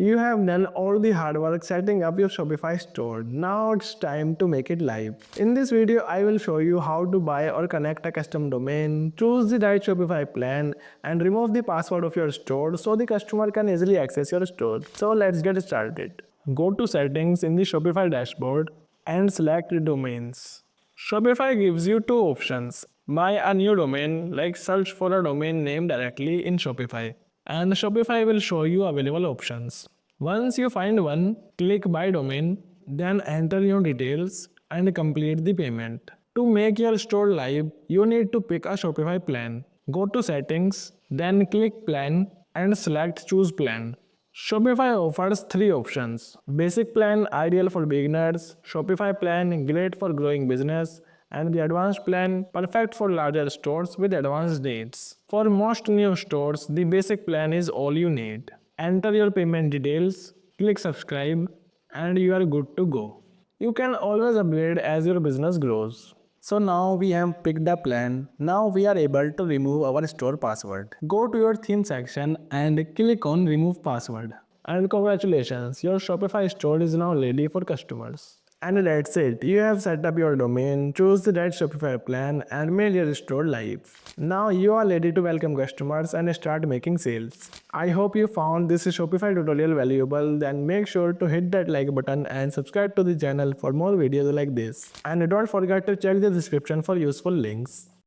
You have done all the hard work setting up your Shopify store. Now it's time to make it live. In this video, I will show you how to buy or connect a custom domain, choose the right Shopify plan, and remove the password of your store so the customer can easily access your store. So let's get started. Go to settings in the Shopify dashboard and select domains. Shopify gives you two options. Buy a new domain, like search for a domain name directly in Shopify, and Shopify will show you available options. Once you find one, click buy domain, then enter your details and complete the payment. To make your store live, you need to pick a Shopify plan. Go to settings, then click plan and select choose plan. Shopify offers three options: basic plan ideal for beginners, Shopify plan great for growing business, and the advanced plan perfect for larger stores with advanced needs. For most new stores, the basic plan is all you need. Enter your payment details, click subscribe, and you are good to go. You can always upgrade as your business grows. So now we have picked a plan. Now we are able to remove our store password. Go to your theme section and click on remove password. And congratulations, your Shopify store is now ready for customers. And that's it. You have set up your domain, choose the right Shopify plan, and made your store live. Now you are ready to welcome customers and start making sales. I hope you found this Shopify tutorial valuable. Then make sure to hit that like button and subscribe to the channel for more videos like this. And don't forget to check the description for useful links.